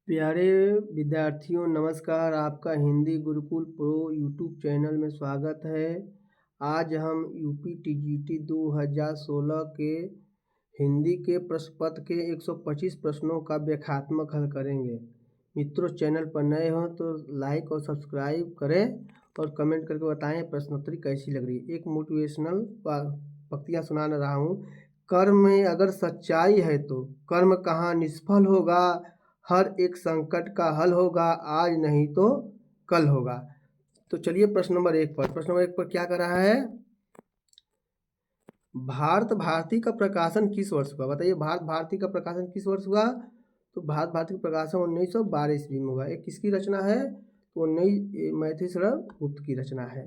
प्यारे विद्यार्थियों नमस्कार। आपका Hindi Gurukul pro YouTube channel में स्वागत है। आज हम यूपी टीजीटी 2016 के हिंदी के प्रश्न पत्र के 125 प्रश्नों का व्याख्यात्मक हल करेंगे। मित्रों, चैनल पर नए हो तो लाइक और सब्सक्राइब करें और कमेंट करके बताएं प्रश्नोत्तरी कैसी लग रही है। एक मोटिवेशनल पंक्तियाँ सुना रहा हूँ। कर्म में अगर सच्चाई है तो कर्म कहाँ निष्फल होगा, हर एक संकट का हल होगा, आज नहीं तो कल होगा। तो चलिए प्रश्न नंबर 1 पर क्या कर रहा है? भारत भारती का प्रकाशन किस वर्ष हुआ? बताइए, भारत भारती का प्रकाशन किस वर्ष हुआ? तो भारत भारती का प्रकाशन 1912 ईस्वी में हुआ। एक किसकी रचना है? तो मैथिलीशरण गुप्त की रचना है।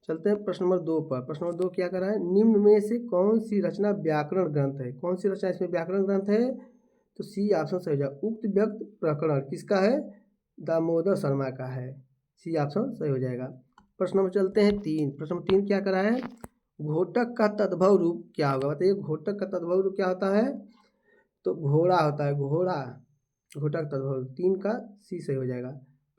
चलते हैं प्रश्न नंबर 2 पर। प्रश्न नंबर 2 क्या कर रहा है? निम्न में से कौन सी रचना व्याकरण ग्रंथ है? कौन सी रचना इसमें व्याकरण ग्रंथ है? तो सी ऑप्शन सही हो जाएगा। उक्त व्यक्त प्रकरण किसका है? दामोदर शर्मा का है। सी ऑप्शन सही हो जाएगा। प्रश्न नंबर चलते हैं 3। प्रश्न नंबर 3 क्या करा है? घोटक का तद्भव रूप क्या होगा? बताइए, घोटक का तद्भव रूप क्या होता है? तो घोड़ा होता है, घोड़ा। घोटक तद्भव 3 का सी सही हो जाएगा।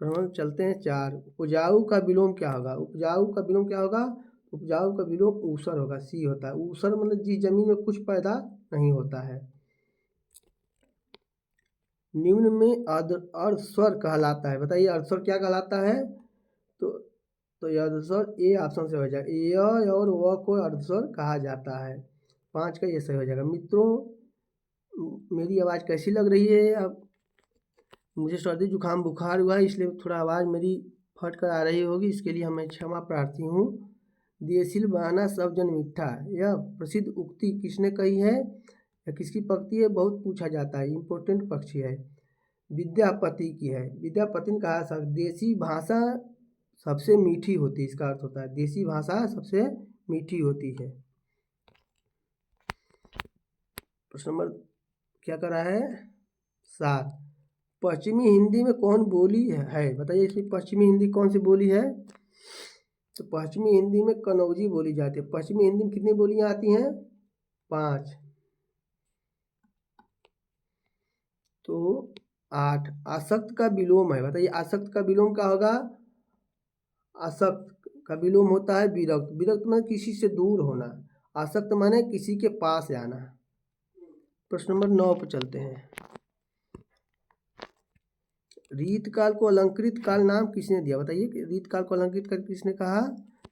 प्रश्न नंबर चलते हैं 4। उपजाऊ का विलोम क्या होगा? उपजाऊ का विलोम क्या होगा? उपजाऊ का विलोम ऊसर होगा। सी होता है। ऊसर मतलब जिस जमीन में कुछ पैदा नहीं होता है। निम्न में अर्धस्वर कहलाता है। बताइए, अर्धस्वर क्या कहलाता है? तो यह अर्धस्वर ए ऑप्शन से हो जाएगा। य और व को अर्धस्वर कहा जाता है। 5 का ये सही हो जाएगा। मित्रों, मेरी आवाज़ कैसी लग रही है? अब मुझे सर्दी जुकाम बुखार हुआ है, इसलिए थोड़ा आवाज़ मेरी फट कर आ रही होगी। इसके लिए मैं क्षमा प्रार्थी हूँ। देसिल बहाना सब जन मिठा, यह प्रसिद्ध उक्ति किसने कही है? या किसकी पंक्ति है? बहुत पूछा जाता है, इम्पोर्टेंट पक्षी है। विद्यापति की है। विद्यापति ने कहा देसी भाषा सबसे मीठी होती है। इसका अर्थ होता है देसी भाषा सबसे मीठी होती है। प्रश्न नंबर क्या कर रहा है? 7। पश्चिमी हिंदी में कौन बोली है? बताइए, इसमें पश्चिमी हिंदी कौन सी बोली है? तो पश्चिमी हिंदी में कनौजी बोली जाती है। पश्चिमी हिंदी में कितनी बोलियां आती हैं? 5। तो 8। आसक्त का विलोम है। बताइए, आसक्त का विलोम क्या होगा? आसक्त का विलोम होता है विरक्त। विरक्त माने किसी से दूर होना, आसक्त माने किसी के पास जाना। प्रश्न नंबर 9 पर चलते हैं। रीत काल को अलंकृत काल नाम किसने दिया? बताइए कि रीत काल को अलंकृत काल किसने कहा?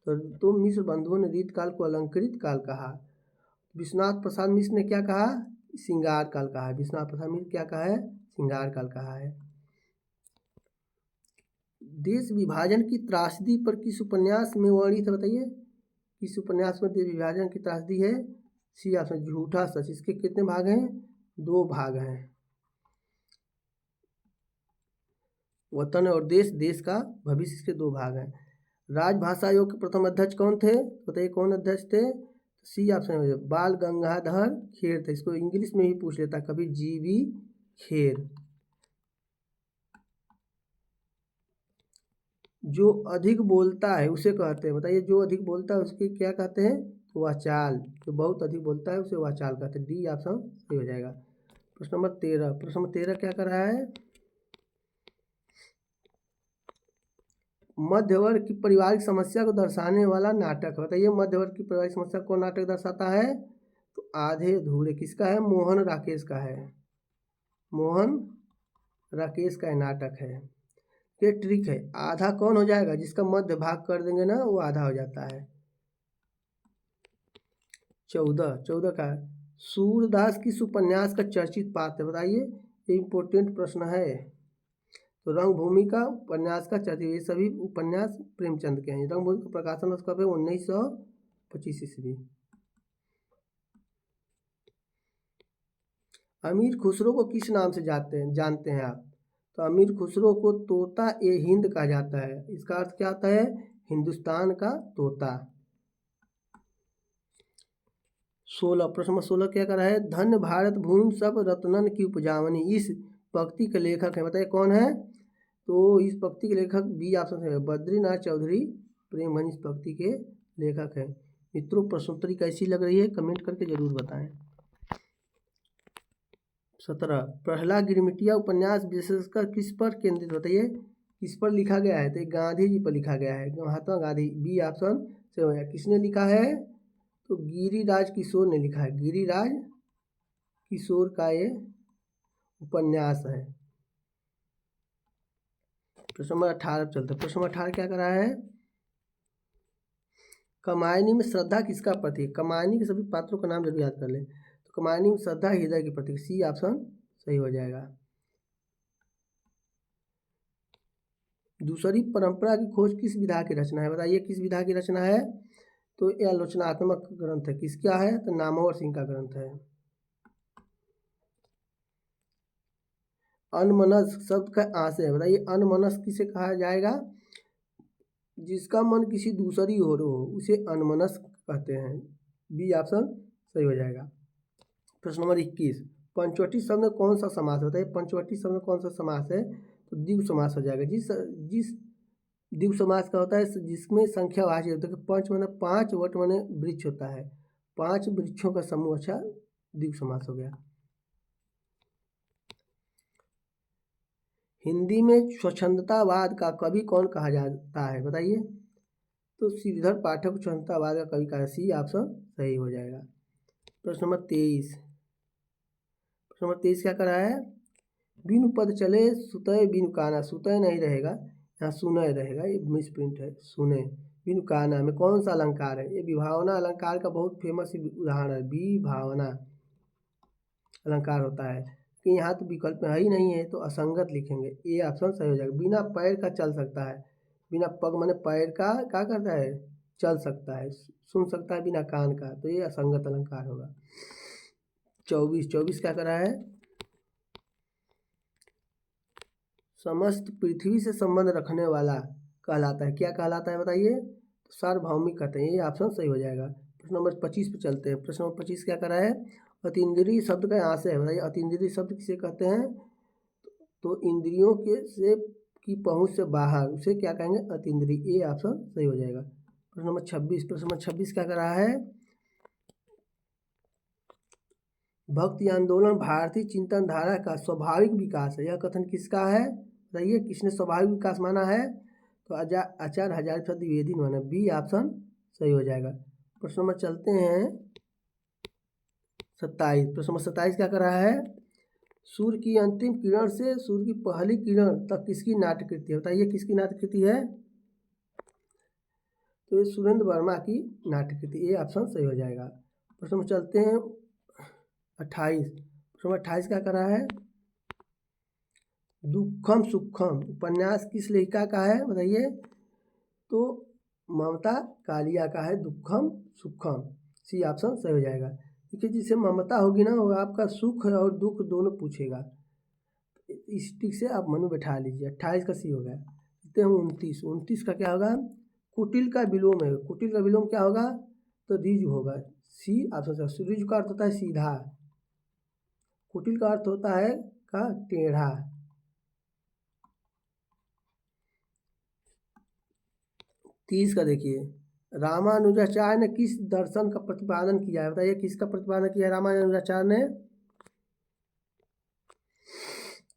तो मिश्र बंधुओं ने रीत काल को अलंकृत काल कहा। विश्वनाथ प्रसाद मिश्र ने क्या कहा? श्रृंगार काल कहा है। विश्वनाथ प्रसाद मिश्र क्या कहा है? श्रृंगार काल कहा है। देश विभाजन की त्रासदी पर किस उपन्यास में वर्णित है? बताइए, किस उपन्यास में देश विभाजन की त्रासदी है? सी ऑप्शन झूठा सच। इसके कितने भाग हैं? 2 भाग हैं। वतन और देश, देश का भविष्य, इसके 2 भाग हैं। राजभाषा आयोग के प्रथम अध्यक्ष कौन थे? बताइए, कौन अध्यक्ष थे? सी ऑप्शन बाल गंगाधर खेर थे। इसको इंग्लिश में ही पूछ लेता कभी, जीवी खेर। जो अधिक बोलता है उसे कहते हैं। बताइए, जो अधिक बोलता है उसके क्या कहते हैं? वाचाल। जो बहुत अधिक बोलता है उसे वाचाल कहते हैं। डी ऑप्शन सही हो जाएगा। प्रश्न नंबर 13। प्रश्न नंबर 13 क्या कर रहा है? मध्य वर्ग की पारिवारिक समस्या को दर्शाने वाला नाटक। बताइए, मध्य वर्ग की पारिवारिक समस्या को नाटक दर्शाता है? तो आधे अधूरे किसका है? मोहन राकेश का है। मोहन राकेश का नाटक है। ये ट्रिक है। आधा कौन हो जाएगा? जिसका मध्य भाग कर देंगे ना, वो आधा हो जाता है। 14 का सूरदास किस उपन्यास का चर्चित पात्र है? बताइए, ये इम्पोर्टेंट प्रश्न है। तो रंगभूमि का उपन्यास का चर्चित, ये सभी उपन्यास प्रेमचंद के हैं। रंगभूमि का प्रकाशन उसका है 1925 ईस्वी। अमीर खुसरो को किस नाम से जानते हैं आप? तो अमीर खुसरो को तोता ए हिंद कहा जाता है। इसका अर्थ क्या होता है? हिंदुस्तान का तोता। 16। प्रश्न नंबर 16 क्या कर रहा है? धन्य भारत भूमि सब रत्नन की उपजावनी, इस पंक्ति के लेखक है। बताइए, कौन है? तो इस पंक्ति के लेखक बी ऑप्शन है बद्रीनाथ चौधरी प्रेमभंज। इस पंक्ति के लेखक हैं। मित्रों, प्रश्नोत्तरी कैसी लग रही है? कमेंट करके जरूर बताएं। 17 प्रहलाद गिरमिटिया उपन्यास विशेषकर किस पर केंद्रित, बताइए किस पर लिखा गया है, तो ये गांधी जी पर लिखा गया है, महात्मा गांधी। बी ऑप्शन से हो गया। किसने लिखा है, तो गिरिराज किशोर ने लिखा है, गिरिराज किशोर का ये उपन्यास है। प्रश्न नंबर 18 चलते। प्रश्न नंबर 18 क्या कर रहा है, कमायनी में श्रद्धा किसका प्रतीक, कमायनी के सभी पात्रों का नाम जरूर याद कर ले। तो कमायनी में श्रद्धा हृदय की प्रतीक, सी ऑप्शन सही हो जाएगा। दूसरी परंपरा की खोज किस विधा की रचना है, बताइए किस विधा की रचना है, तो यह आलोचनात्मक ग्रंथ है, किसका है, तो नामवर सिंह का ग्रंथ है। अनमनस शब्द का आशय है, बताइए अनमनस किसे कहा जाएगा, जिसका मन किसी दूसरी ओर हो उसे अनमनस कहते हैं। बी ऑप्शन सही हो जाएगा। प्रश्न नंबर 21 पंचवटी शब्द में कौन सा समास है, बताइए पंचवटी शब्द में कौन सा समास है, तो द्विगु समास हो जाएगा। जिस जिस द्विगु समास का होता है जिसमें संख्यावाची होता है, पंच माने 5, वट माने वृक्ष होता है, 5 वृक्षों का समूह, अच्छा द्विगु समास हो गया। हिंदी में स्वच्छंदतावाद का कवि कौन कहा जाता है, बताइए, तो श्रीधर पाठक को स्वच्छंदतावाद का कवि कहा, सी ऑप्शन सही हो जाएगा। प्रश्न नंबर 23 क्या कर रहा है, बिनु पद चले सुतय बिनु काना, सुतय नहीं रहेगा यहाँ सुनय रहेगा, ये मिसप्रिंट है, सुने। बिनु काना में कौन सा अलंकार है, ये विभावना अलंकार का बहुत फेमस उदाहरण है, विभावना अलंकार होता है कि यहाँ तो विकल्प है ही नहीं है, तो असंगत लिखेंगे, ए ऑप्शन सही हो जाएगा। बिना पैर का चल सकता है, बिना पग माने पैर का क्या करता है, चल सकता है, सुन सकता है बिना कान का, तो ये असंगत अलंकार होगा। 24 क्या कर रहा है, समस्त पृथ्वी से संबंध रखने वाला कहलाता है, क्या कहलाता है बताइए, तो सार्वभौमिक कहते हैं, ये ऑप्शन सही हो जाएगा। प्रश्न नंबर 25 पे चलते हैं। प्रश्न नंबर 25 क्या कर रहा है, अतीन्द्रिय शब्द का आशय है, बताइए अतीन्द्रिय शब्द किसे कहते हैं, तो इंद्रियों के से की पहुंच से बाहर उसे क्या कहेंगे, अतीन्द्रिय, ये ऑप्शन सही हो जाएगा। प्रश्न नंबर 26 क्या कर रहा है, भक्ति आंदोलन भारतीय चिंतन धारा का स्वाभाविक विकास है, यह कथन किसका है, बताइए किसने स्वाभाविक विकास माना है, तो आचार्य हजारी प्रसाद द्विवेदी ने माना, बी ऑप्शन सही हो जाएगा। प्रश्न नंबर चलते हैं 27। प्रश्न नंबर 27 क्या कर रहा है, सूर्य की अंतिम किरण से सूर्य की पहली किरण तक किसकी नाट्यकृति है, बताइए किसकी नाट्यकृति है, तो ये सुरेंद्र वर्मा की नाट्यकृति, ये ऑप्शन सही हो जाएगा। प्रश्न नंबर चलते हैं 28। प्रश्न नंबर 28 क्या कर रहा है, दुखम सुखम उपन्यास किस लेखिका का है, बताइए, तो ममता कालिया का है, दुखम सुखम, सी ऑप्शन सही हो जाएगा। देखिए जिसे ममता होगी ना वो आपका सुख और दुख दोनों पूछेगा, इस टिक से आप मन में बैठा लीजिए। 28 का सी हो गया। देखते हैं 29 का क्या होगा, कुटिल का विलोम है, कुटिल का विलोम क्या होगा, तो रिजु होगा, सी ऑप्शन सही। रिजु का अर्थ होता है सीधा, कुटिल का अर्थ होता है का टेढ़ा। 30 का देखिए, रामानुजाचार्य ने किस दर्शन का प्रतिपादन किया है, बताइए किसका प्रतिपादन किया है रामानुजाचार्य ने,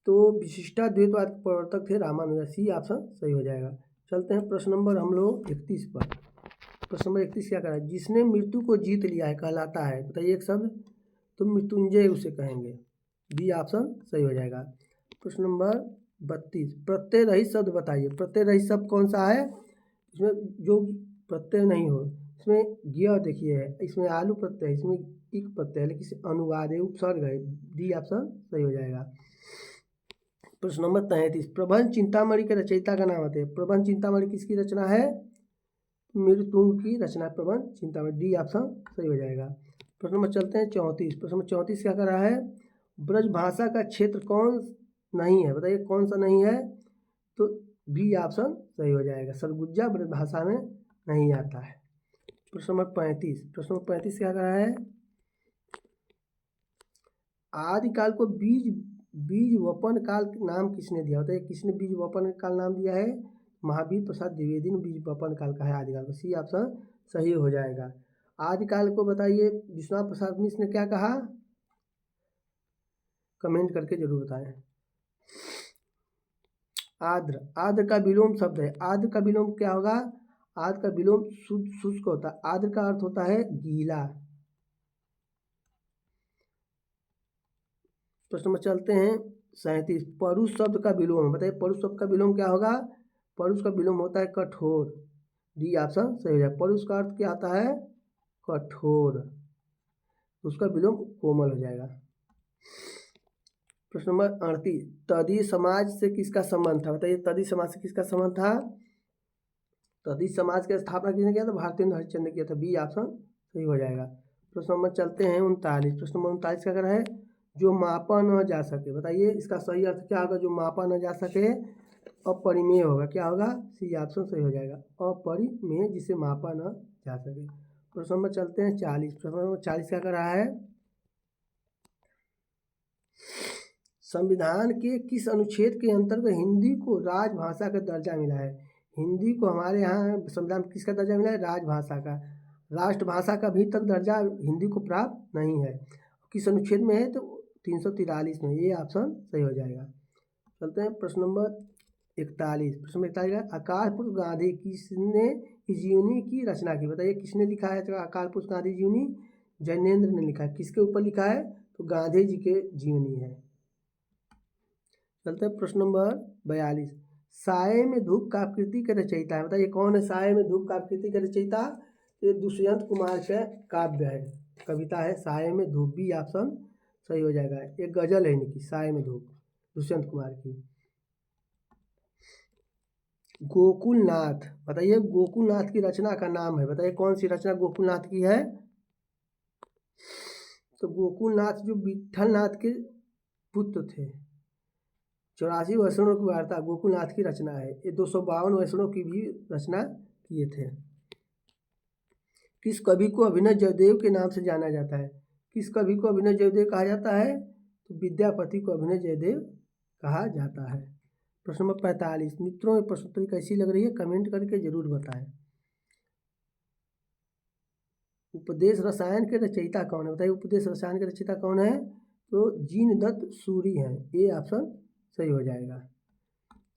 तो विशिष्टाद्वैतवाद के प्रवर्तक थे रामानुजा, सी ऑप्शन सही हो जाएगा। चलते हैं प्रश्न नंबर हम लोग 31 पर। प्रश्न नंबर 31 क्या कह रहा है, जिसने मृत्यु को जीत लिया है कहलाता है, बताइए एक शब्द, तो मृत्युंजय उसे कहेंगे, बी ऑप्शन सही हो जाएगा। प्रश्न नंबर 32 प्रत्यय रहित शब्द बताइए, प्रत्यय रहित शब्द कौन सा है, इसमें जो प्रत्यय नहीं हो, इसमें गिया देखिए है, इसमें आलू प्रत्यय, इसमें इक प्रत्यय है, लेकिन इसे अनुवाद है, उपसर्ग है, डी ऑप्शन सही हो जाएगा। प्रश्न नंबर 33 प्रबंध चिंतामणि के रचयिता का नाम आते हैं, प्रबंध चिंतामणि किसकी रचना है, मृत्युंग की रचना, प्रबंध चिंतामणि, डी ऑप्शन सही हो जाएगा। प्रश्न नंबर चलते हैं 34। प्रश्न नंबर 34 क्या कर रहा है, ब्रज भाषा का क्षेत्र कौन नहीं है, बताइए कौन सा नहीं है, तो बी ऑप्शन सही हो जाएगा, सरगुजा ब्रज भाषा में नहीं आता है। प्रश्न नंबर 35 क्या कर रहा है, आदिकाल को बीज वपन काल नाम किसने दिया, बताइए किसने बीज वपन काल नाम दिया है, महावीर प्रसाद द्विवेदी ने बीज वपन काल का है आदिकाल को, सी ऑप्शन सही हो जाएगा। आदिकाल को बताइए विश्वनाथ प्रसाद मिश्र ने क्या कहा, कमेंट करके जरूर बताएं। आर्द्र, आर्द्र का विलोम शब्द है। आर्द्र का विलोम क्या होगा? आर्द्र का विलोम शुद्ध शुष्क होता है। आर्द्र का अर्थ होता है गीला। प्रश्न में चलते हैं 37। परुष शब्द का विलोम बताइए। परुष शब्द का विलोम क्या होगा? परुष का विलोम होता है कठोर। डी ऑप्शन सही हो जाए। परुष का अर्थ क्या आता है? कठोर। उसका विलोम कोमल हो जाएगा। प्रश्न नंबर 38। तदी समाज से किसका संबंध था? बताइए तदी समाज से किसका संबंध था? तदी समाज की स्थापना किसने किया था? भारतेंद्र हरिश्चंद्र किया था। बी ऑप्शन सही हो जाएगा। प्रश्न नंबर चलते हैं 39। प्रश्न नंबर 39 क्या कर रहा है? जो मापा न जा सके। बताइए इसका सही अर्थ क्या होगा? जो मापा न जा सके अपरिमेय होगा। क्या होगा? सी ऑप्शन सही हो जाएगा। अपरिमेय, जिसे मापा न जा सके। प्रश्न नंबर चलते हैं 40। प्रश्न नंबर 40 क्या कर रहा है? संविधान के किस अनुच्छेद के अंतर्गत हिंदी को राजभाषा का दर्जा मिला है? हिंदी को हमारे यहाँ संविधान में किसका दर्जा मिला है? राजभाषा का। राष्ट्रभाषा का अभी तक दर्जा हिंदी को प्राप्त नहीं है। किस अनुच्छेद में है? तो 343 में। ये ऑप्शन सही हो जाएगा। चलते हैं प्रश्न नंबर 41। प्रश्न नंबर 41 है अकाल पुरुष गांधी किसने इस जीवनी की रचना की? बताइए किसने लिखा है अकाल पुरुष गांधी जीवनी? जैनेन्द्र ने लिखा है। किसके ऊपर लिखा है? तो गांधी जी के जीवनी है। चलते हैं प्रश्न नंबर 42। साये में धूप काव्यकृति के रचयिता है। बताइए कौन है साये में धूप काव्यकृति के रचयिता? ये दुष्यंत कुमार का काव्य है, कविता है साये में धूप। बी ऑप्शन सही हो जाएगा। एक गजल है इनकी साये में धूप, दुष्यंत कुमार की। गोकुलनाथ, बताइए गोकुलनाथ की रचना का नाम है। बताइए कौन सी रचना गोकुलनाथ की है? तो गोकुलनाथ जो विठलनाथ के पुत्र थे। 84 वैष्णव की वार्ता गोकुलनाथ की रचना है। ये 252 वैष्णव की भी रचना किए थे। किस कवि को अभिनव जयदेव के नाम से जाना जाता है? किस कवि को अभिनव जयदेव कहा जाता है? तो विद्यापति को अभिनव जयदेव कहा जाता है। प्रश्न नंबर 45। मित्रों में प्रश्नोत्तरी कैसी लग रही है? कमेंट करके जरूर बताएं। उपदेश रसायन के रचयिता कौन है? बताइए उपदेश रसायन के रचयिता कौन है? तो जीनदत्त सूरी हैं। ए ऑप्शन सही हो जाएगा।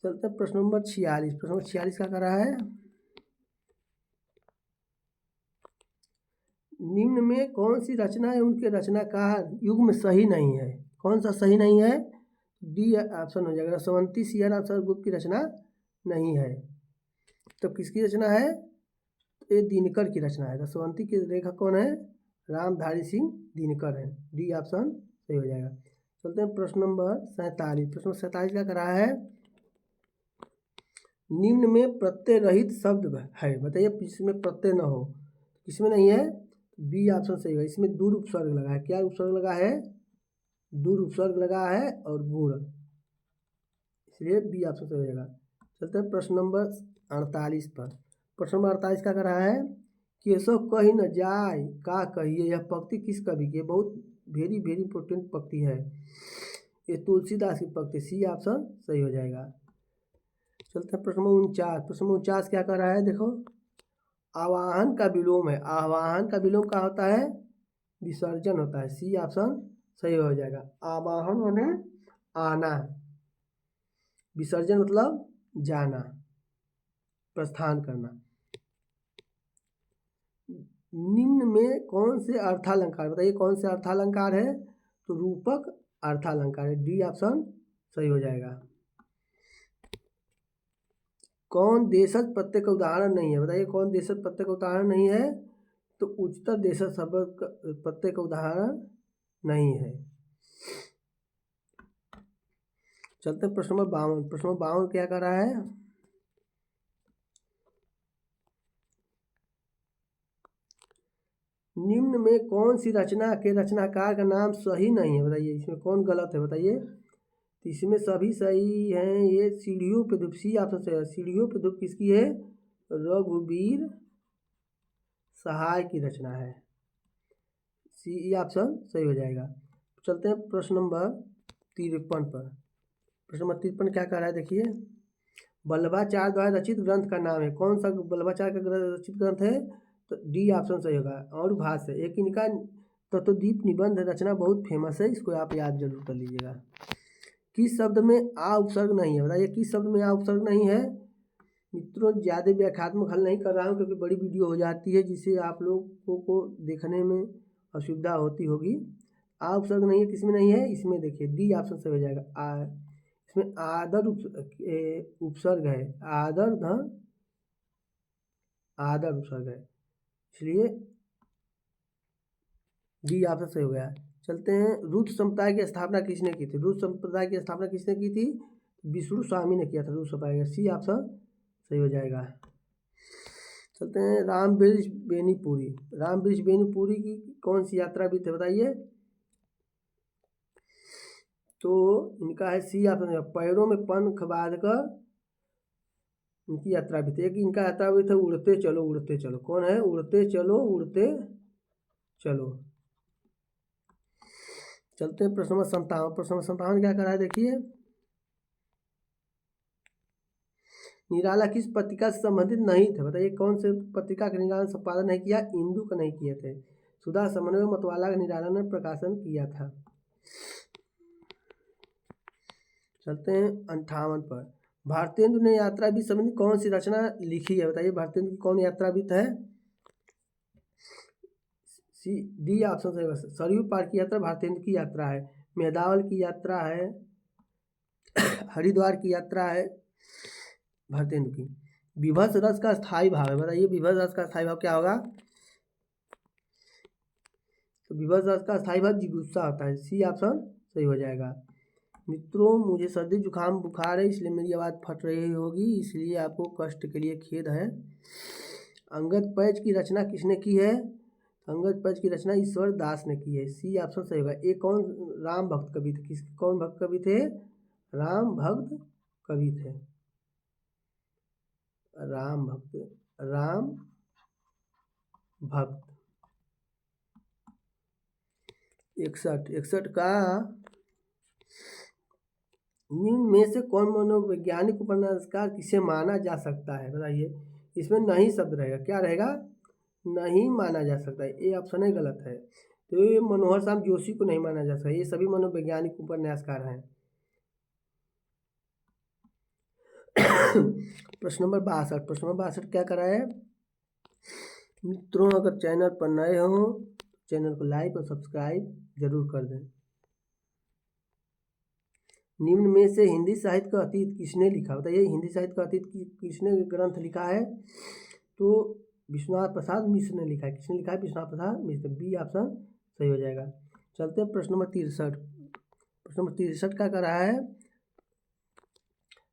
चलते हैं प्रश्न नंबर 46। प्रश्न नंबर 46 क्या कर रहा है? निम्न में कौन सी रचना है उनके रचनाकार युग्म सही नहीं है? कौन सा सही नहीं है? डी ऑप्शन हो जाएगा। रसवंती सियर अवसर गुप्त की रचना नहीं है। तो किसकी रचना है? ये दिनकर की रचना है। रसवंती के लेखक कौन है? रामधारी सिंह दिनकर है। डी ऑप्शन सही हो जाएगा। चलते हैं प्रश्न नंबर 47। प्रश्न नंबर 47 क्या कर रहा है? निम्न में प्रत्यय रहित शब्द है। बताइए इसमें प्रत्यय न हो, किसमें नहीं है? बी ऑप्शन सही है। इसमें दूर उपसर्ग लगा है। क्या उपसर्ग लगा है? दूर उपसर्ग लगा है और गुण, इसलिए बी ऑप्शन सही हो जाएगा। चलते हैं प्रश्न नंबर 48 पर। प्रश्न नंबर 48 क्या कर रहा है? केशव कही न जाय का कहिए, यह पंक्ति किस कवि की? बहुत वेरी वेरी इंपॉर्टेंट पंक्ति है। ये तुलसीदास की पंक्ति। सी ऑप्शन सही हो जाएगा। चलते हैं प्रश्न नंबर 49। प्रश्न नंबर 49 क्या कर रहा है? देखो आवाहन का विलोम है। आवाहन का विलोम क्या होता है? विसर्जन होता है। सी ऑप्शन सही हो जाएगा। आवाहन माने आना, विसर्जन मतलब जाना, प्रस्थान करना। निम्न में कौन से अर्थालंकार? बताइए कौन से अर्थालंकार है? तो रूपक अर्थालंकार है। डी ऑप्शन सही हो जाएगा। कौन देशज प्रत्यय का उदाहरण नहीं है? बताइए कौन देशज प्रत्यय का उदाहरण नहीं है? तो उच्चतर देशज शब्द प्रत्यय का उदाहरण नहीं है। चलते हैं प्रश्न नंबर 52। प्रश्न नंबर 52 क्या कर रहा है? निम्न में कौन सी रचना के रचनाकार का नाम सही नहीं है? बताइए इसमें कौन गलत है? बताइए। तो इसमें सभी सही हैं। ये सीढ़ियों पे धूप, सी ऑप्शन सही है। सीढ़ियों पे धूप किसकी है? रघुवीर सहाय की रचना है। सी ऑप्शन सही हो जाएगा। चलते हैं प्रश्न नंबर 53 पर। प्रश्न नंबर 53 क्या कह रहा है? देखिए वल्लभाचार्य द्वारा रचित ग्रंथ का नाम है। कौन सा वल्लभाचार्य का रचित ग्रंथ है? तो डी ऑप्शन सही होगा। और भाष्य, एक इनका तत्वदीप निबंध रचना बहुत फेमस है, इसको आप याद जरूर कर लीजिएगा। किस शब्द में आ उपसर्ग नहीं है, बताइए किस शब्द में आ उपसर्ग नहीं है। मित्रों ज़्यादा व्याख्यात्मक हल नहीं कर रहा हूँ क्योंकि बड़ी वीडियो हो जाती है जिससे आप लोगों को देखने में असुविधा होती होगी। आ उपसर्ग नहीं है, किसमें नहीं है, इसमें देखिए डी ऑप्शन से हो जाएगा। इसमें आदर उपसर्ग है, आदर धन आदर उपसर्ग है, इसलिए डी ऑप्शन सही हो गया। चलते हैं, रुद्र संप्रदाय की स्थापना किसने की थी, रुद्र संप्रदाय की स्थापना किसने की थी, विष्णु स्वामी ने किया था रुद्र संप्रदाय का, सी ऑप्शन सही हो जाएगा। चलते हैं, राम वृक्ष बेनीपुरी, राम वृक्ष बेनीपुरी की कौन सी यात्रा भी थे बताइए। तो इनका है सी ऑप्शन, पैरों में पंख बांधकर इनकी यात्रा भी थी। एक इनका यात्रा भी था उड़ते चलो उड़ते चलो, कौन है, उड़ते चलो उड़ते चलो। चलते हैं प्रश्न नंबर 57, प्रश्न नंबर 57 क्या करा है देखिए। निराला किस पत्रिका से संबंधित नहीं थे, बताइए कौन से पत्रिका का निराला ने संपादन नहीं किया, इंदु का नहीं किए थे, सुधा समन्वय मतवाला का निराला ने प्रकाशन किया था। चलते हैं 58 पर, भारतेंदु ने यात्रा भी संबंधी कौन सी रचना लिखी है, बताइए भारतेंदु की कौन यात्राविद है, सी डी ऑप्शन सही है। सरयू पार की यात्रा भारतेंदु की यात्रा है, मेहदावल की यात्रा है, हरिद्वार की यात्रा है भारतेंदु की। विभत्स रस का स्थायी भाव है, बताइए विभत्स रस का स्थायी भाव क्या होगा, तो विभत्स रस का स्थायी भाव जिगुस्सा होता है, सी ऑप्शन सही हो जाएगा। मित्रों मुझे सर्दी जुकाम बुखार है इसलिए मेरी आवाज़ फट रही होगी, इसलिए आपको कष्ट के लिए खेद है। अंगद पैच की रचना किसने की है, अंगद पैच की रचना ईश्वर दास ने की है, सी ऑप्शन सही होगा। एक कौन राम भक्त कवि थे, किस कौन भक्त कवि थे, राम भक्त कवि थे, राम भक्त, राम भक्त। 61 का, निम्न में से कौन मनोवैज्ञानिक उपन्यासकार किसे माना जा सकता है, बताइए। इसमें नहीं शब्द रहेगा, क्या रहेगा, नहीं माना जा सकता है, ये ऑप्शन है गलत है। तो ये मनोहर श्याम जोशी को नहीं माना जा सकता, ये सभी मनोवैज्ञानिक उपन्यासकार हैं। प्रश्न नंबर 62, प्रश्न नंबर 62 क्या करा है। मित्रों अगर चैनल पर नए हो चैनल को लाइक और सब्सक्राइब जरूर कर दें। निम्न में से हिंदी साहित्य का अतीत किसने लिखा, बताइए हिंदी साहित्य का अतीत किसने ग्रंथ लिखा है, तो विश्वनाथ प्रसाद मिश्र ने लिखा है, किसने लिखा है, विश्वनाथ प्रसाद मिश्र, बी ऑप्शन सही हो जाएगा। चलते हैं प्रश्न नंबर 63, प्रश्न नंबर 63 क्या कर रहा है,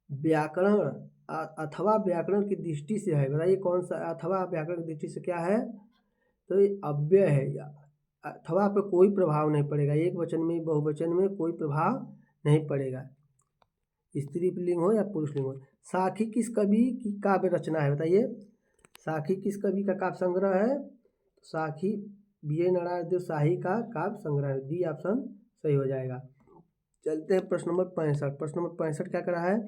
व्याकरण अथवा व्याकरण की दृष्टि से है, बताइए कौन सा अथवा व्याकरण की दृष्टि से क्या है, तो ये अव्यय है, अथवा पे कोई प्रभाव नहीं पड़ेगा, एक वचन में बहुवचन में कोई प्रभाव नहीं पड़ेगा, स्त्री लिंग हो या पुरुष लिंग हो। साखी किस कवि की काव्य रचना है, बताइए साखी किस कवि का काव्य संग्रह है, साखी बी नारायण देव शाही का काव्य संग्रह है, डी ऑप्शन सही हो जाएगा। चलते हैं प्रश्न नंबर 65, प्रश्न नंबर 65 क्या कर रहा है,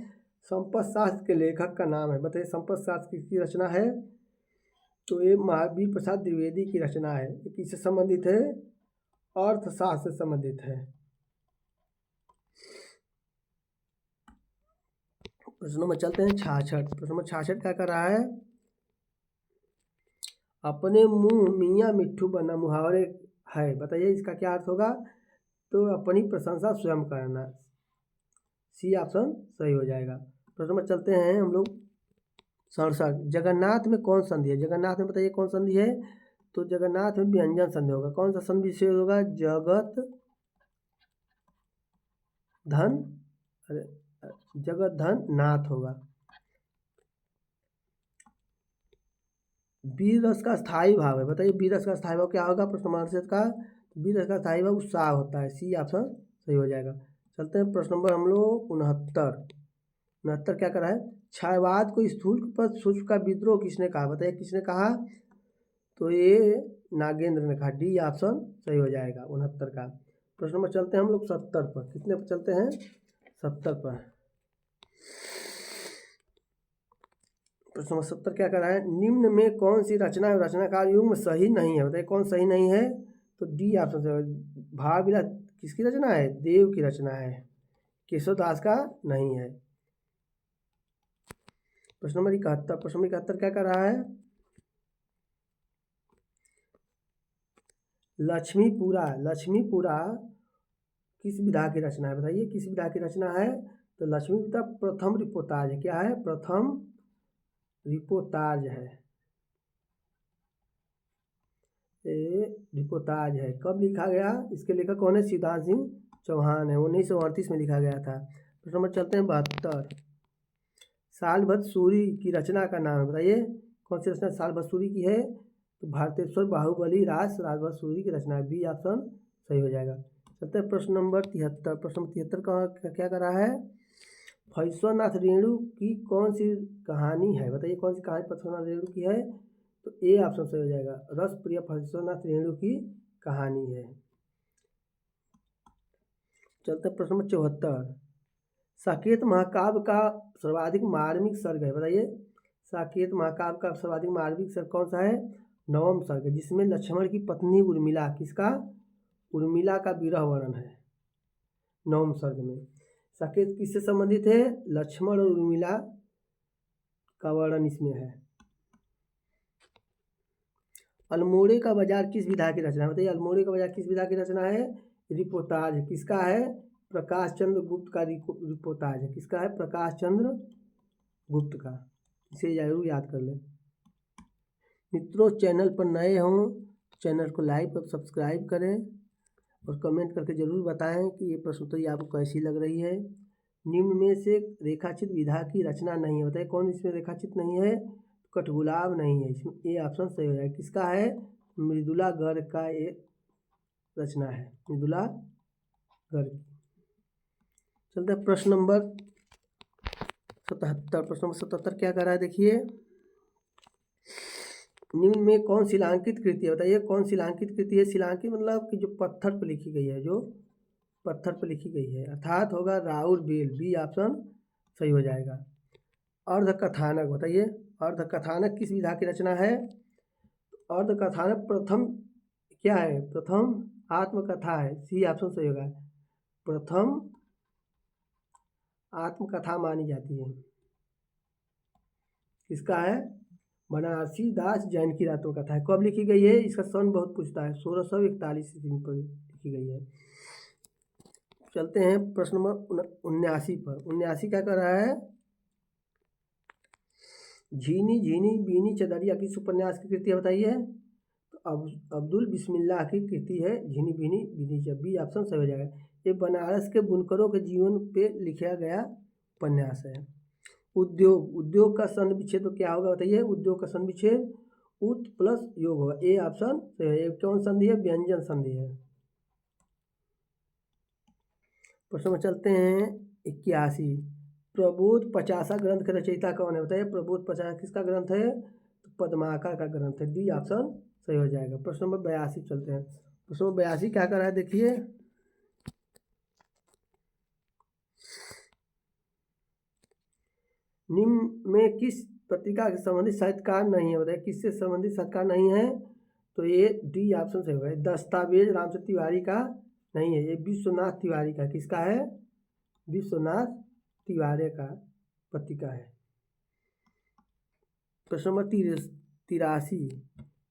संपत शास्त्र के लेखक का नाम है, बताइए संपत शास्त्र किसकी रचना है, तो ये महावीर प्रसाद द्विवेदी की रचना है, ये किससे संबंधित है, अर्थशास्त्र से संबंधित है। प्रश्न नंबर चलते हैं 66, प्रश्न नंबर 66 क्या कर रहा है, अपने मुंह मियाँ मिट्ठू बनना मुहावरे है, बताइए इसका क्या अर्थ होगा, तो अपनी प्रशंसा स्वयं करना, सी ऑप्शन सही हो जाएगा। प्रश्न नंबर चलते हैं हम लोग 67, जगन्नाथ में कौन संधि है, जगन्नाथ में बताइए कौन संधि है, तो जगन्नाथ में व्यंजन संधि होगा, कौन सा संधि विशेष होगा, जगत धन, जगत धन नाथ होगा। वीर रस का स्थायी भाव है, बताइए वीर रस का स्थायी भाव क्या होगा, प्रश्न नंबर का, वीर रस का स्थायी भाव उत्साह होता है, सी ऑप्शन सही हो जाएगा। चलते हैं प्रश्न नंबर हम लोग 69 क्या कर रहा है, छायावाद को स्थूल पर सूक्ष्म का विद्रोह किसने कहा, बताइए किसने कहा, तो ये नागेंद्र ने कहा, डी ऑप्शन सही हो जाएगा 69 का। प्रश्न नंबर चलते हैं हम लोग 70 पर, कितने पर चलते हैं, 70 पर। प्रश्न नंबर 70 क्या कर रहा है, निम्न में कौन सी रचना रचनाकार युग्म सही नहीं है, बताइए कौन सही नहीं है, तो डी ऑप्शन से भाव विलास किसकी रचना है? देव की रचना है, केशवदास का नहीं है। प्रश्न नंबर 71, प्रश्न नंबर 71 क्या कर रहा है? लक्ष्मीपुरा किस विधा की रचना है? बताइए किस विधा की रचना है? तो लक्ष्मीपुरा प्रथम रिपोर्टाज है। क्या है? प्रथम रिपोर्टाज है। रिपोर्टाज है। कब लिखा गया? इसके लेखक कौन है? शिवदास सिंह चौहान है, 1938 में लिखा गया था। प्रश्न नंबर चलते हैं 72, सालभद्र सूरी की रचना का नाम है। बताइए कौन सी रचना सालभद्र सूरी की है? तो भारतेश्वर बाहुबली रास सालभद्र सूरी की रचना है। बी ऑप्शन सही हो जाएगा। चलते हैं प्रश्न नंबर 73, प्रश्न नंबर 73 का क्या कर रहा है? फैश्वरनाथ रेणु की कौन सी कहानी है? बताइए कौन सी कहानी फैश्वरनाथ रेणु की है? तो ए ऑप्शन सही हो जाएगा, रस प्रिय फैश्वरनाथ रेणु की कहानी है। चलते प्रश्न नंबर 74, साकेत महाकाव्य का सर्वाधिक मार्मिक सर्ग है। बताइए साकेत महाकाव्य का सर्वाधिक मार्मिक सर्ग कौन सा है? नवम सर्ग, जिसमें लक्ष्मण की पत्नी उर्मिला, किसका? उर्मिला का विरह वर्णन है नवम सर्ग में। साकेत किससे संबंधित है? लक्ष्मण और उर्मिला का वर्णन इसमें है। अल्मोड़े का बाजार किस विधा की रचना है? बताइए अल्मोड़े का बाजार किस विधा की रचना है? रिपोर्टाज। किसका है? प्रकाश चंद्र गुप्त का रिपोर्टाज है। किसका है? प्रकाश चंद्र गुप्त का। इसे जरूर याद कर लें। मित्रों चैनल पर नए हों चैनल को लाइक और सब्सक्राइब करें और कमेंट करके ज़रूर बताएं कि ये प्रस्तुति आपको कैसी लग रही है। निम्न में से रेखाचित विधा की रचना नहीं है। बताइए कौन इसमें रेखाचित नहीं है? कठगुलाब नहीं है, इसमें ए ऑप्शन सही हो जाएगा। किसका है? मृदुला गर्ग का ये रचना है, मृदुला गर्ग। चलते हैं प्रश्न नंबर 77, प्रश्न नंबर 77 क्या कर रहा है? देखिए निम्न में कौन शिलांकित कृति है? बताइए कौन शिलांकित कृति है? शिलांकित मतलब कि जो पत्थर पर लिखी गई है, जो पत्थर पर लिखी गई है, अर्थात होगा राउर बेल। बी ऑप्शन सही हो जाएगा। अर्धकथानक, बताइए अर्धकथानक किस विधा की रचना है? अर्धकथानक प्रथम क्या है? प्रथम आत्मकथा है। सी ऑप्शन सही होगा, प्रथम आत्मकथा मानी जाती है। किसका है? बनारसी दास जैन की आत्मकथा है। कब लिखी गई है? इसका सन बहुत पूछता है, 1641 ईस्वी पर लिखी गई है। चलते हैं प्रश्न नंबर 79 पर। 79 क्या कर रहा है? झीनी झीनी बीनी चदरिया किस उपन्यास की कृति है? बताइए तो अब्दुल बिस्मिल्लाह की कृति है झीनी बीनी बीनी चदरिया। बी ऑप्शन सही हो जाएगा। ये बनारस के बुनकरों के जीवन पे लिखा गया उपन्यास है। उद्योग का संधि विच्छेद तो क्या होगा? बताइए उद्योग का संधि विच्छेद उत प्लस योग होगा। ए ऑप्शन सही है। कौन संधि है? व्यंजन संधि है। प्रश्न में चलते हैं 81, प्रबोध 50 ग्रंथ के रचयिता कौन है? बताइए प्रबोध 50 किसका ग्रंथ है? तो पद्माकर का ग्रंथ है। डी ऑप्शन सही हो जाएगा। प्रश्न नंबर 82 चलते हैं। प्रश्न नंबर 82 क्या कर रहा है? देखिए निम्न में किस पत्रिका से संबंधित साहित्यकार नहीं है? बताइए किससे संबंधित साहित्यकार नहीं है? तो ये डी ऑप्शन सही होगा। दस्तावेज रामचंद्र तिवारी का नहीं है, ये विश्वनाथ तिवारी का। किसका है? विश्वनाथ तिवारी का पत्रिका है। प्रश्न नंबर 83,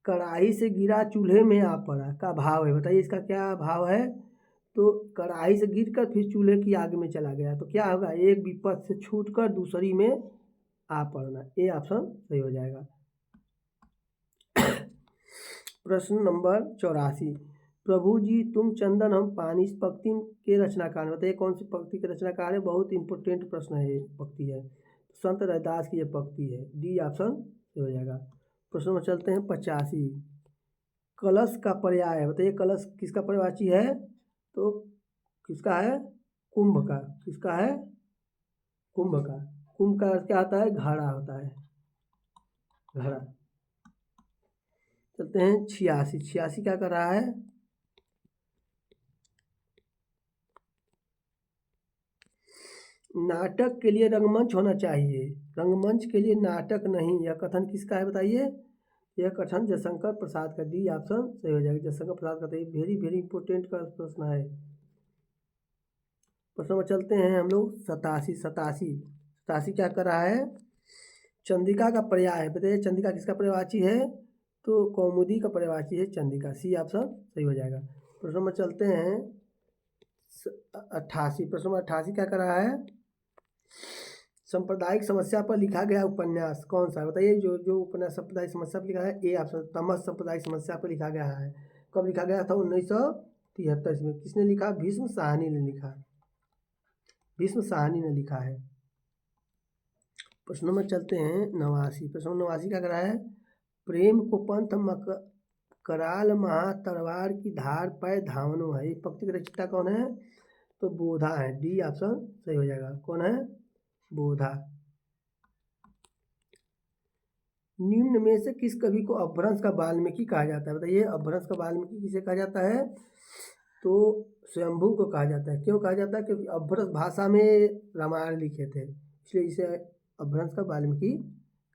कढ़ाई से गिरा चूल्हे में आ पड़ा का भाव है। बताइए इसका क्या भाव है? तो कढ़ाई से गिरकर फिर चूल्हे की आग में चला गया, तो क्या होगा? एक विपद से छूटकर दूसरी में आ पड़ना। ए ऑप्शन सही हो जाएगा। प्रश्न नंबर 84, प्रभु जी तुम चंदन हम पानी, इस पंक्ति के रचनाकार बताइए कौन सी पंक्ति के रचनाकार है? बहुत इंपॉर्टेंट प्रश्न है, ये पंक्ति है, संत रविदास की ये पंक्ति है। डी ऑप्शन सही हो जाएगा। प्रश्न में चलते हैं 85, कलश का पर्याय है। बताइए कलश किसका पर्यायवाची है? तो किसका है? कुंभ का। किसका है? कुंभ का। कुंभ का अर्थ क्या होता है? घड़ा होता है, घड़ा। चलते हैं 86, 86 क्या कर रहा है? नाटक के लिए रंगमंच होना चाहिए, रंगमंच के लिए नाटक नहीं, यह कथन किसका है? बताइए यह कथन जयशंकर प्रसाद का, डी ऑप्शन सही हो जाएगा। जयशंकर प्रसाद का, तो ये वेरी वेरी इंपॉर्टेंट का प्रश्न है। प्रश्न में चलते हैं हम लोग। सतासी क्या कर रहा है? चंद्रिका का पर्याय है। बताइए चंद्रिका किसका पर्यायवाची है? तो कौमुदी का पर्यायवाची है चंद्रिका, सी ऑप्शन सही हो जाएगा। प्रश्न में चलते हैं 88। प्रश्न में 88 क्या कर रहा है? सांप्रदायिक समस्या पर लिखा गया उपन्यास कौन सा है? बताइए जो जो उपन्यास सांप्रदायिक समस्या पर लिखा है, ए ऑप्शन तमस सांप्रदायिक समस्या पर लिखा गया है। कब लिखा गया था? 1973 में। किसने लिखा? भीष्म साहनी ने लिखा। भीष्म साहनी ने लिखा है। प्रश्नों में चलते हैं 89। प्रश्न 89 क्या कर रहा है? प्रेम को पंथ कराल महा तरवार की धार पर धावनो है। ये पंक्ति की रचयिता कौन है? तो बोधा है, डी ऑप्शन सही हो जाएगा। कौन है? बोधा। निम्न में से किस कवि को अपभ्रंश का वाल्मीकि कहा जाता है? बताइए अपभ्रंश का वाल्मीकि किसे कहा जाता है? तो स्वयंभू को कहा जाता है। क्यों कहा जाता है? क्योंकि अपभ्रंश भाषा में रामायण लिखे थे, इसलिए इसे अपभ्रंश का वाल्मीकि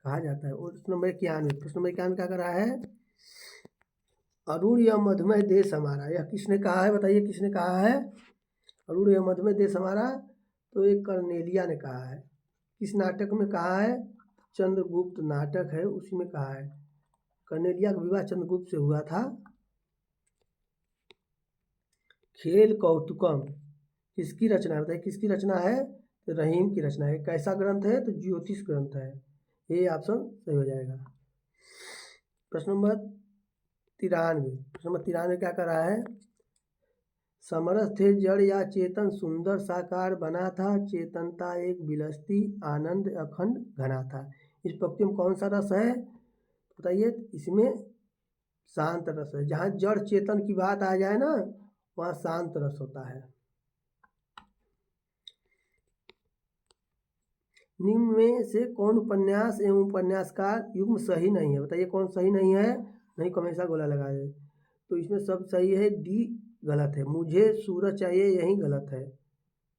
कहा जाता है। और प्रश्न नंबर 91। प्रश्न नंबर 91 क्या कर रहा है? अरुण यह मधुमेह देश हमारा, यह किसने कहा है? बताइए किसने कहा है? अरुण यह मधुमेह देश हमारा, तो ये कर्नेलिया ने कहा है। किस नाटक में कहा है? चंद्रगुप्त नाटक है, उसी में कहा है। कर्नेलिया का विवाह चंद्रगुप्त से हुआ था। खेल कौतुकम किसकी रचना है? बताइए किसकी रचना है? तो रहीम की रचना है। कैसा ग्रंथ है? तो ज्योतिष ग्रंथ है, ये ऑप्शन सही हो जाएगा। प्रश्न नंबर 93। प्रश्न नंबर 93 क्या कर रहा है? समरस थे जड़ या चेतन, सुंदर साकार बना था, चेतनता एक विलसती, आनंद अखंड घना था। इस पंक्ति में कौन सा रस है? बताइए। इसमें शांत रस है। जहाँ जड़ चेतन की बात आ जाए ना, वहाँ शांत रस होता है। निम्न में से कौन उपन्यास एवं उपन्यासकार युग्म सही नहीं है? बताइए कौन सही नहीं है? नहीं को हमेशा गोला लगा दे। तो इसमें सब सही है, डी गलत है। मुझे सूरज चाहिए, यही गलत है।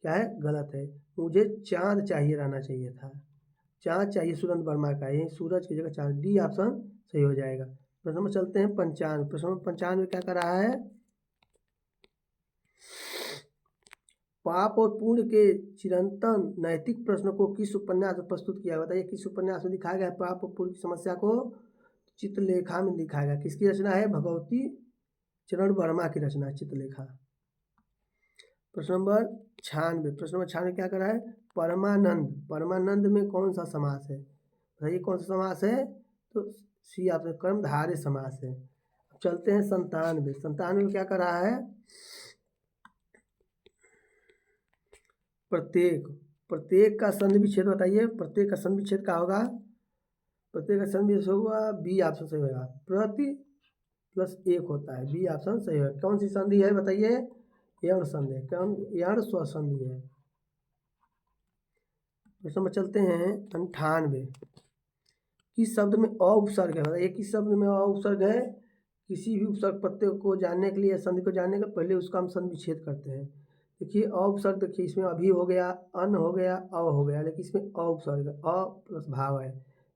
क्या है? गलत है। मुझे चांद चाहिए रहना चाहिए था। चांद चाहिए सुरेंद्र वर्मा का, यही सूरज की जगह चांद, डी ऑप्शन सही हो जाएगा। प्रश्न में चलते हैं 95। प्रश्न में 95 क्या कर रहा है? पाप और पुण्य के चिरंतन नैतिक प्रश्न को किस उपन्यास में प्रस्तुत किया? बताइए किस उपन्यास में दिखाया गया है पाप और पुण्य की समस्या को? चित्रलेखा में दिखाया गया। किसकी रचना है? भगवती चरण वर्मा की रचना है चित्रलेखा। प्रश्न नंबर 96। प्रश्न नंबर 96 क्या कर रहा है? परमानंद, परमानंद में कौन सा समास है? बताइए कौन सा समास है? तो सी ऑप्शन कर्मधारय समास है। चलते हैं 97। 97 क्या कर रहा है? प्रत्येक, प्रत्येक का संधि विच्छेद बताइए। प्रत्येक का संधि विच्छेद क्या होगा? प्रत्येक का संधि विच्छेद होगा, बी ऑप्शन सही होगा। प्रति प्लस एक होता है, बी ऑप्शन सही होगा। कौन सी संधि है? बताइए। यण संधि है। कौन? यण स्वसंधि है। प्रश्न में चलते हैं 98। किस शब्द में अ उपसर्ग है? बताइए किस शब्द में अ उपसर्ग है? किसी भी उपसर्ग प्रत्यय को जानने के लिए, संधि को जानने के पहले उसका हम संधि विच्छेद करते हैं। देखिए अ उपसर्ग, देखिए इसमें अभी हो गया, अन हो गया, अ हो गया, लेकिन इसमें अ उपसर्ग, अ प्लस भाव है,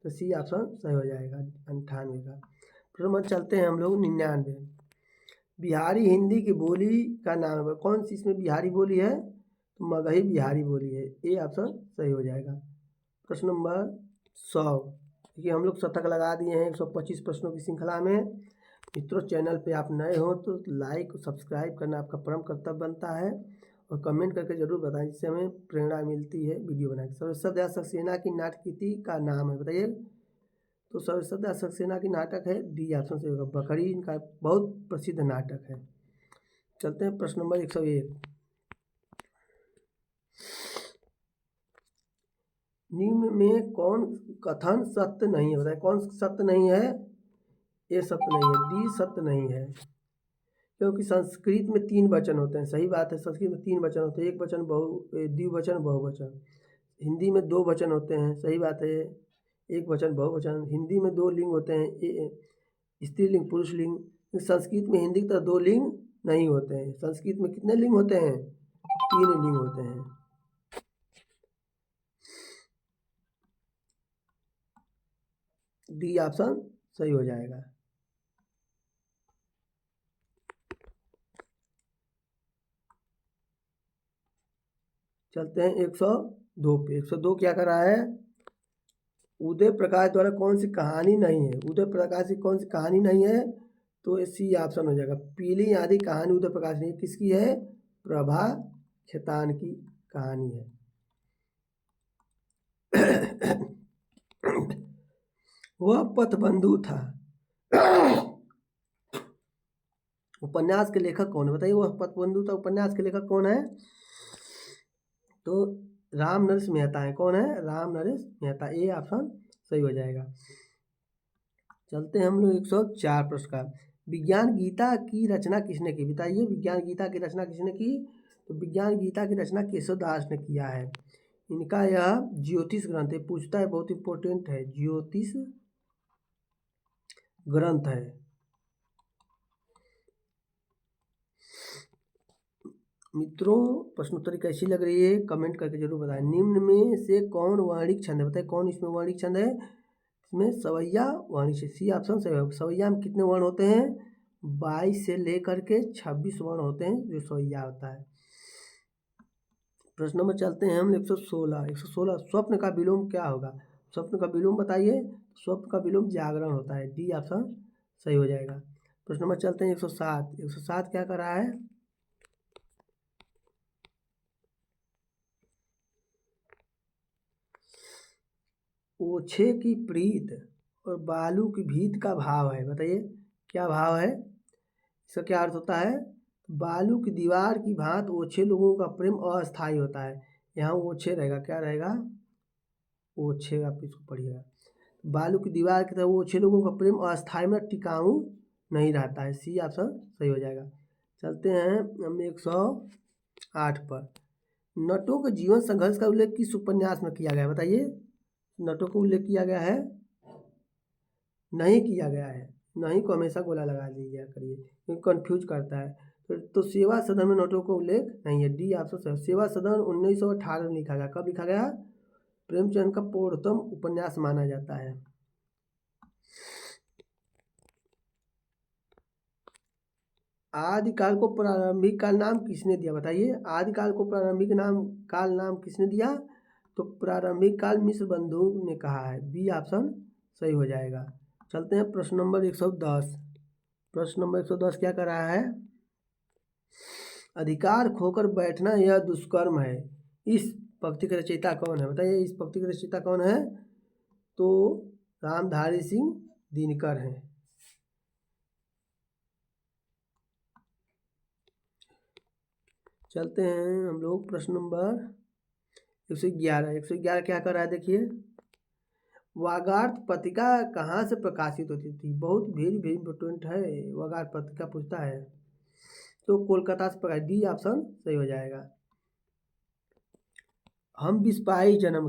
तो सी ऑप्शन सही हो जाएगा 98 का। फिर हम चलते हैं हम लोग 99। बिहारी हिंदी की बोली का नाम है। कौन सी इसमें बिहारी बोली है? तो मगही बिहारी बोली है, ए ऑप्शन सही हो जाएगा। प्रश्न नंबर 100। देखिए हम लोग शतक लगा दिए हैं 125 प्रश्नों की श्रृंखला में। मित्रों चैनल पे आप नए हो तो लाइक और सब्सक्राइब करना आपका परम कर्तव्य बनता है, और कमेंट करके जरूर बताएं, जिससे हमें प्रेरणा मिलती है वीडियो बनाने की। सर्वसत्या सक्सेना की नाटकृति का नाम है? बताइए। तो सर्वसत्या सक्सेना की नाटक है, डी ऑप्शन से होगा। बखरी इनका बहुत प्रसिद्ध नाटक है। चलते हैं प्रश्न नंबर 101। निम्न में कौन कथन सत्य नहीं है? बताइए कौन सत्य नहीं है? ये सत्य नहीं है, डी सत्य नहीं है। क्योंकि संस्कृत में 3 वचन होते हैं। सही बात है, संस्कृत में 3 वचन होते हैं, एक वचन द्विवचन बहुवचन। हिंदी में 2 वचन होते हैं। सही बात है, एक वचन बहुवचन। हिंदी में 2 लिंग होते हैं, स्त्रीलिंग पुरुषलिंग। संस्कृत में हिंदी की तरह 2 लिंग नहीं होते हैं। संस्कृत में कितने लिंग होते हैं? 3 लिंग होते हैं। डी ऑप्शन सही हो जाएगा। चलते हैं 102 पे। 102 क्या कर रहा है? उदय प्रकाश द्वारा कौन सी कहानी नहीं है? उदय प्रकाश की कौन सी कहानी नहीं है? तो सी ऑप्शन हो जाएगा। पीली आदि कहानी उदय प्रकाश नहीं, किसकी है? प्रभा खेतान की कहानी है। वह पथबंधु था। उपन्यास के लेखक कौन है? बताइए, वह पथबंधु था उपन्यास के लेखक कौन है? तो राम नरेश मेहता है। कौन है? राम नरेश मेहता। ए ऑप्शन सही हो जाएगा। चलते हैं हम लोग 104 प्रश्न का। विज्ञान गीता की रचना किसने की? बताइए, विज्ञान गीता की रचना किसने की? तो विज्ञान गीता की रचना केशव दास ने किया है। इनका यह ज्योतिष ग्रंथ है, पूछता है, बहुत इंपॉर्टेंट है, ज्योतिष ग्रंथ है। मित्रों, प्रश्नोत्तरी कैसी लग रही है कमेंट करके जरूर बताएं। निम्न में से कौन वर्णिक छंद है? बताइए, कौन इसमें वर्णिक छंद है? इसमें सवैया वर्णिक छंद। सी ऑप्शन सही है। सवैया में कितने वर्ण होते हैं? 22 से लेकर के 26 वर्ण होते हैं जो सवैया होता है। प्रश्न नंबर चलते हैं हम 116। 116 स्वप्न का विलोम क्या होगा? स्वप्न का विलोम बताइए। स्वप्न का विलोम जागरण होता है। डी ऑप्शन सही हो जाएगा। प्रश्न नंबर चलते हैं 107। 107 क्या कर रहा है? ओछे की प्रीत और बालू की भीत का भाव है। बताइए क्या भाव है? इसका क्या अर्थ होता है? बालू की दीवार की भांत ओछे लोगों का प्रेम अस्थायी होता है। यहाँ ओछे रहेगा, क्या रहेगा? ओछे, आप इसको पढ़िएगा। बालू की दीवार की तरह ओछे लोगों का प्रेम अस्थायी में टिकाऊ नहीं रहता है। सी ऑप्शन सही हो जाएगा। चलते हैं हम 108 पर। नटों के जीवन संघर्ष का उल्लेख किस उपन्यास में किया गया है? बताइए, नटों का उल्लेख किया गया है? नहीं किया गया है। नहीं को हमेशा गोला लगा दीजिए करिए, क्योंकि कन्फ्यूज करता है। तो सेवा सदन में नोटों का उल्लेख नहीं है। डी ऑप्शन सही। सेवा सदन 1918 में लिखा गया। कब लिखा गया? प्रेमचंद का पूर्णतम उपन्यास माना जाता है। आदिकाल को प्रारंभिक काल नाम किसने दिया? बताइए, आदिकाल को प्रारंभिक नाम किसने दिया? तो प्रारंभिक काल मिश्र बंधु ने कहा है। बी ऑप्शन सही हो जाएगा। चलते हैं प्रश्न नंबर 110। प्रश्न नंबर 110 क्या कर रहा है? अधिकार खोकर बैठना यह दुष्कर्म है। इस पंक्ति का रचयिता कौन है? बताइए, इस पंक्ति का रचयिता कौन है? तो रामधारी सिंह दिनकर हैं। चलते हैं हम लोग प्रश्न नंबर 111। 111 क्या कर रहा है? देखिए, वागार्थ पत्रिका कहाँ से प्रकाशित होती थी? बहुत वेरी वेरी इंपॉर्टेंट है। वागार्थ पत्रिका पूछता है, तो कोलकाता से प्रकाशित। डी ऑप्शन सही हो जाएगा। हम बिस्पाही जन्म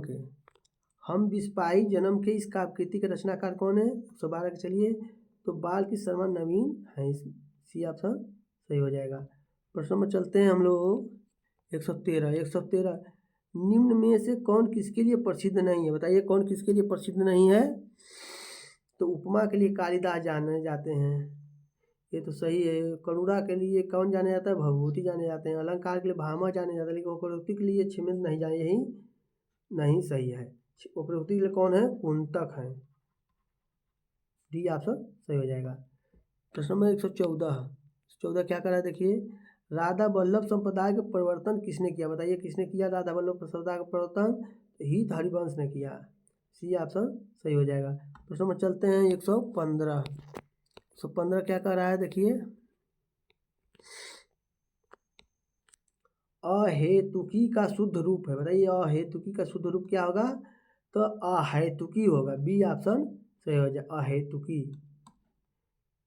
के इस काव्यकृति के रचनाकार कौन है? 112 के चलिए, तो बाल की शर्मा नवीन है। सी ऑप्शन सही हो जाएगा। प्रश्न में चलते हैं हम लोग 113। 113 निम्न में से कौन किसके लिए प्रसिद्ध नहीं है? बताइए, कौन किसके लिए प्रसिद्ध नहीं है? तो उपमा के लिए कालिदास जाने जाते हैं, ये तो सही है। करुणा के लिए कौन जाने जाता है? भवभूति जाने जाते हैं। अलंकार के लिए भामा जाने जाता है, लेकिन वक्रोक्ति के लिए छिमित नहीं जाने, यही नहीं सही है। वक्रोक्ति के लिए कौन है? कुंतक है। डी ऑप्शन सही हो जाएगा। प्रश्न नंबर 114। 14 क्या करा है? देखिए, राधा वल्लभ संप्रदाय का प्रवर्तन किसने किया? बताइए, किसने किया राधा वल्लभ संप्रदाय का प्रवर्तन? हित हरिवंश ने किया। सी ऑप्शन सही हो जाएगा। प्रश्न नंबर चलते हैं 115। 115 क्या कह रहा है? देखिए, अहेतुकी का शुद्ध रूप है। बताइए, अहेतुकी का शुद्ध रूप क्या होगा? तो अहेतुकी होगा। बी ऑप्शन सही हो जाए, अहेतुकी।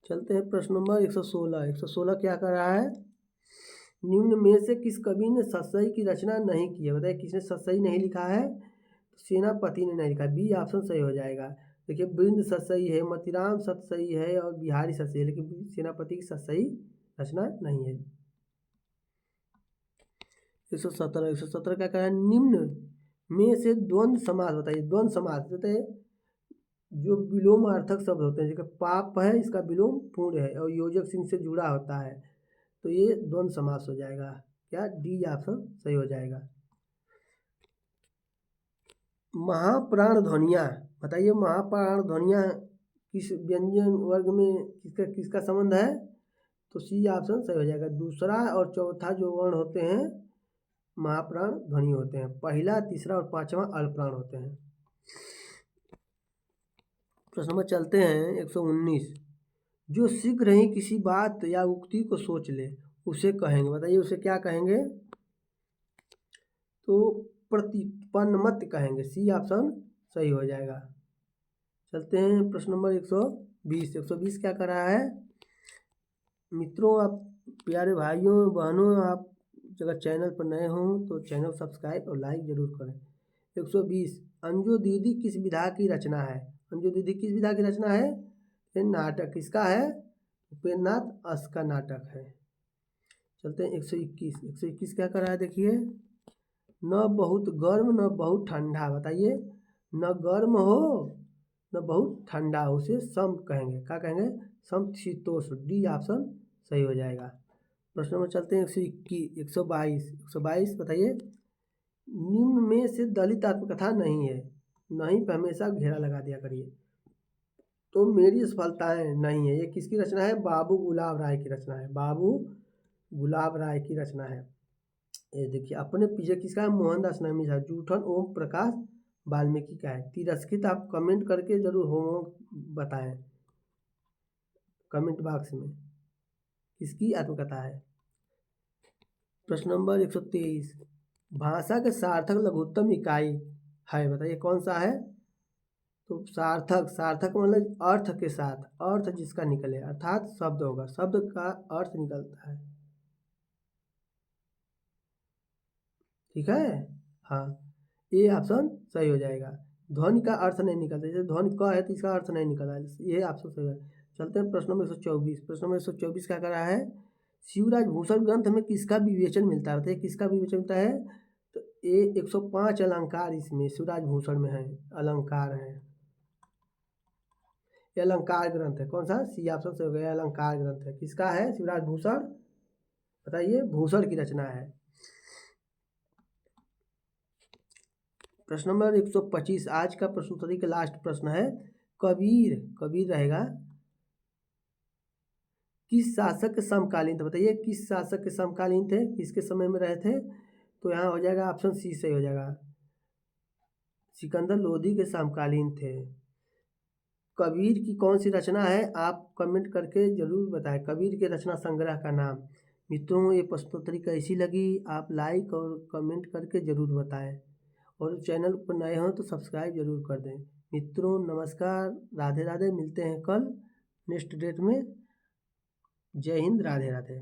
चलते हैं प्रश्न नंबर 116। 116 क्या कर रहा है? निम्न में से किस कवि ने सतसई की रचना नहीं की है? बताइए, किसने सतसई नहीं लिखा है? तो सेनापति ने नहीं लिखा। बी ऑप्शन सही हो जाएगा। देखिए, बृंद सतसई है, मतिराम सतसई है और बिहारी सतसई है, लेकिन सेनापति की सतसई रचना नहीं है। 117। 117 क्या कह रहा है? निम्न में से द्वंद्व समास बताइए। द्वंद्व समास बताइए, जो विलोमार्थक शब्द होते हैं, जैसे पाप है इसका विलोम पुण्य है और योजक चिन्ह से जुड़ा होता है, तो ये द्वंद्व समास हो जाएगा। क्या? डी ऑप्शन सही हो जाएगा। महाप्राण ध्वनियाँ, बताइए महाप्राण ध्वनियाँ किस व्यंजन वर्ग में किसका किसका संबंध है? तो सी ऑप्शन सही हो जाएगा। दूसरा और चौथा जो वर्ण होते हैं महाप्राण ध्वनि होते हैं, पहला, तीसरा और पांचवा अल्पप्राण होते हैं। प्रश्न नंबर चलते हैं 119। जो शीघ्र ही किसी बात या उक्ति को सोच ले उसे कहेंगे, बताइए उसे क्या कहेंगे? तो प्रतिपन्नमत कहेंगे, सी ऑप्शन सही हो जाएगा। चलते हैं प्रश्न नंबर 120। 120 क्या कर रहा है? मित्रों, आप प्यारे भाइयों बहनों, आप अगर चैनल पर नए हों तो चैनल सब्सक्राइब और लाइक जरूर करें। 120। अंजू दीदी किस विधा की रचना है? अंजू दीदी किस विधा की रचना है? ये नाटक किसका है? उपेंद्रनाथ अस का नाटक है। चलते हैं 121। 121 क्या कर रहा है देखिए? न बहुत गर्म न बहुत ठंडा, बताइए न गर्म हो न बहुत ठंडा हो, उसे सम कहेंगे। क्या कहेंगे? समशीतोष्ण, डी ऑप्शन सही हो जाएगा। प्रश्न नंबर चलते हैं 121। 122। 122 बताइए। निम्न में से दलित आत्मकथा नहीं है, नहीं पे हमेशा घेरा लगा दिया करिए। तो मेरी सफलताएं नहीं है, ये किसकी रचना है? बाबू गुलाब राय की रचना है, बाबू गुलाब राय की रचना है। ये देखिए अपने पीछे किसका है? मोहनदास नवमी झा। जूठन ओम प्रकाश वाल्मीकि का है। तिरस्कृत आप कमेंट करके जरूर होमवर्क बताएं कमेंट बॉक्स में किसकी आत्मकथा है। प्रश्न नंबर 123। भाषा के सार्थक लघुत्तम इकाई है, बताइए कौन सा है? तो सार्थक, सार्थक मतलब अर्थ के साथ, अर्थ जिसका निकले, अर्थात शब्द होगा, शब्द का अर्थ निकलता है। ठीक है, हाँ, ये ऑप्शन सही हो जाएगा। ध्वनि का अर्थ नहीं निकलता, जैसे ध्वनि क है तो इसका अर्थ नहीं निकला, ये ऑप्शन सही है। चलते हैं प्रश्न नंबर 124। प्रश्न नंबर 124 क्या कर रहा है? शिवराज भूषण ग्रंथ में किसका विवेचन मिलता है, बताइए किसका विवेचन मिलता है? तो ये 105 अलंकार इसमें शिवराज भूषण में है, अलंकार है, ये अलंकार ग्रंथ है। कौन सा? सी ऑप्शन से हो गया, अलंकार ग्रंथ है। किसका है? शिवराज भूषण, बताइए भूषण की रचना है। प्रश्न नंबर 125 आज का प्रश्नोत्तरी का लास्ट प्रश्न है। कबीर, कबीर रहेगा, किस शासक के समकालीन थे, बताइए किस शासक के समकालीन थे, किसके समय में रहे थे? तो यहाँ हो जाएगा ऑप्शन सी सही हो जाएगा, सिकंदर लोधी के समकालीन थे। कबीर की कौन सी रचना है? आप कमेंट करके जरूर बताएं कबीर के रचना संग्रह का नाम। मित्रों, ये प्रश्नोत्तरी कैसी लगी आप लाइक और कमेंट करके ज़रूर बताएं, और चैनल पर नए हों तो सब्सक्राइब जरूर कर दें। मित्रों नमस्कार, राधे राधे, मिलते हैं कल नेक्स्ट डेट में। जय हिंद, राधे राधे।